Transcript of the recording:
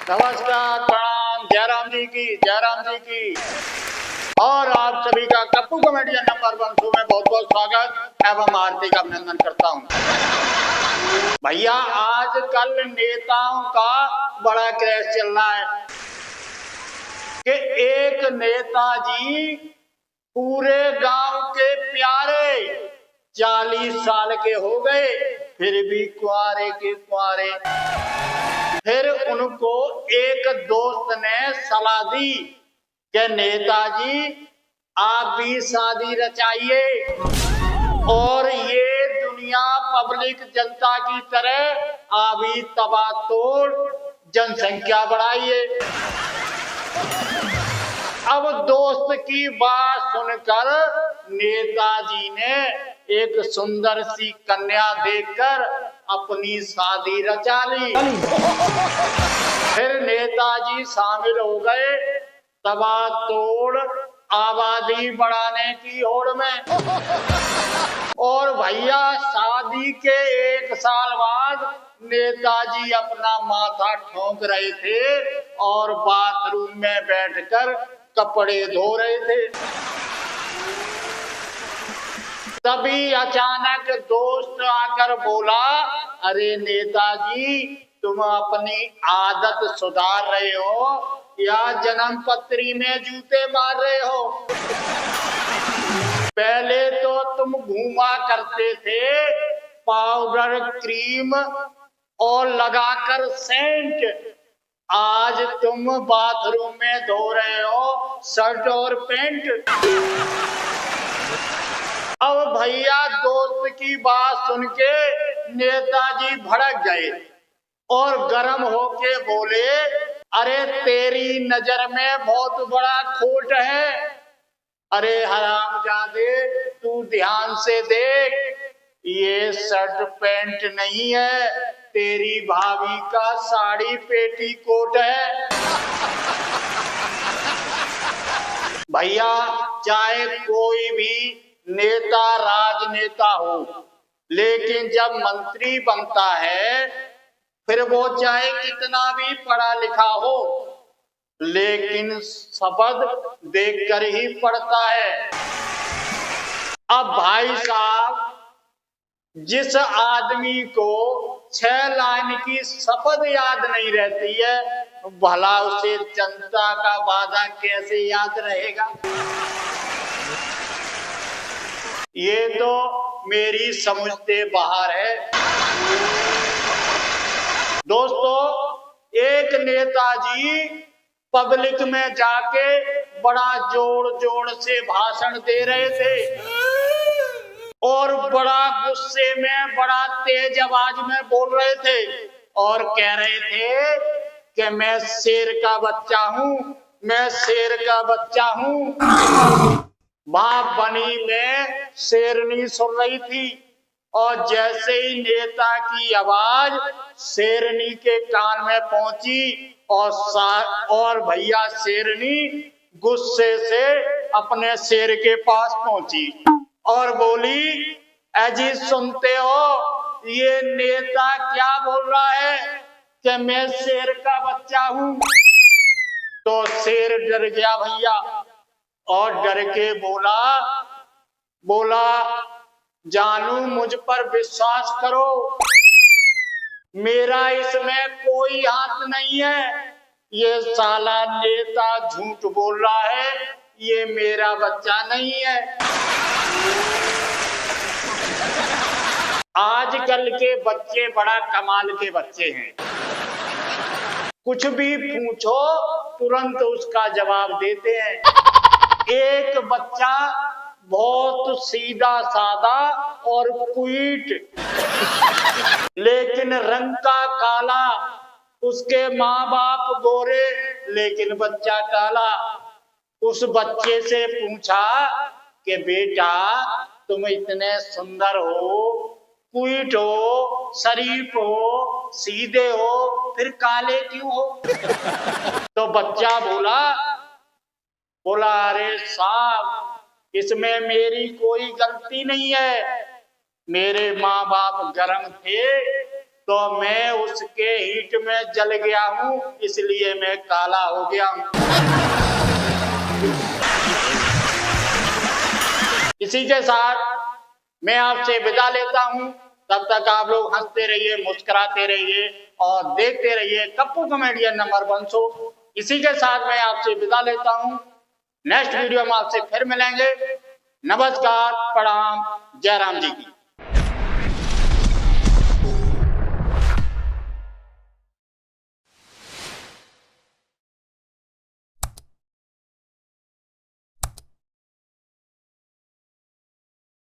नमस्कार, प्रणाम। जयराम जी की, जयराम जी की। और आप सभी का कप्पू कॉमेडियन नंबर 1 शो में बहुत बहुत स्वागत एवं हार्दिक अभिनंदन करता हूँ। भैया आजकल नेताओं का बड़ा क्रैश चल रहा है कि एक नेताजी पूरे गांव के प्यारे 40 साल के हो गए फिर भी कुंवारे के कुंवारे। फिर उनको एक दोस्त ने सलाह दी कि नेताजी आप भी शादी रचाइए और ये दुनिया पब्लिक जनता की तरह आप भी तबातोड़ जनसंख्या बढ़ाइए। अब दोस्त की बात सुनकर नेताजी ने एक सुंदर सी कन्या देखकर अपनी शादी रचा ली। फिर नेताजी शामिल हो गए तबातोड़ आबादी बढ़ाने की होड़ में। और भैया शादी के 1 साल बाद नेताजी अपना माथा ठोंक रहे थे और बाथरूम में बैठकर कपड़े धो रहे थे। तभी अचानक दोस्त आकर बोला, अरे नेताजी तुम अपनी आदत सुधार रहे हो या जन्म पत्री में जूते मार रहे हो? पहले तो तुम घूमा करते थे पाउडर क्रीम और लगाकर सेंट, आज तुम बाथरूम में धो रहे हो शर्ट और पैंट। अब भैया दोस्त की बात सुन के नेताजी भड़क गए और गर्म होके बोले, अरे तेरी नजर में बहुत बड़ा खोट है। अरे हरामजादे तू ध्यान से देख, ये शर्ट पैंट नहीं है, तेरी भाभी का साड़ी पेटीकोट है। भैया चाहे कोई भी नेता राजनेता हो, लेकिन जब मंत्री बनता है फिर वो चाहे कितना भी पढ़ा लिखा हो, लेकिन शपथ देखकर ही पढ़ता है। अब भाई साहब जिस आदमी को 6 लाइन की शपथ याद नहीं रहती है, भला उसे जनता का वादा कैसे याद रहेगा? ये तो मेरी समझ से बाहर है। दोस्तों एक नेताजी पब्लिक में जाके बड़ा जोर जोर से भाषण दे रहे थे और बड़ा गुस्से में बड़ा तेज आवाज में बोल रहे थे और कह रहे थे कि मैं शेर का बच्चा हूं, मैं शेर का बच्चा हूं। वहां बनी में शेरनी सुन रही थी और जैसे ही नेता की आवाज शेरनी के कान में पहुंची और भैया शेरनी गुस्से से अपने शेर के पास पहुंची और बोली, अजी सुनते हो ये नेता क्या बोल रहा है कि मैं शेर का बच्चा हूं? तो शेर डर गया भैया और डर के बोला जानू मुझ पर विश्वास करो, मेरा इसमें कोई हाथ नहीं है, ये साला नेता झूठ बोल रहा है, ये मेरा बच्चा नहीं है। आजकल के बच्चे बड़ा कमाल के बच्चे हैं, कुछ भी पूछो तुरंत उसका जवाब देते हैं। एक बच्चा बहुत सीधा साधा और क्वीट, लेकिन रंग का काला, उसके माँ बाप गोरे लेकिन बच्चा काला। उस बच्चे से पूछा कि बेटा तुम इतने सुंदर हो, क्वीट हो, शरीफ हो, सीधे हो, फिर काले क्यों हो? तो बच्चा बोला अरे साहब इसमें मेरी कोई गलती नहीं है, मेरे माँ बाप गर्म थे तो मैं उसके हीट में जल गया हूं, इसलिए मैं काला हो गया हूं। इसी के साथ मैं आपसे विदा लेता हूं। तब तक आप लोग हंसते रहिए, मुस्कुराते रहिए और देखते रहिए कप्पू कॉमेडियन नंबर 1 शो। इसी के साथ मैं आपसे विदा लेता हूं। नेक्स्ट वीडियो में आपसे फिर मिलेंगे। नमस्कार, प्रणाम, जय राम जी की।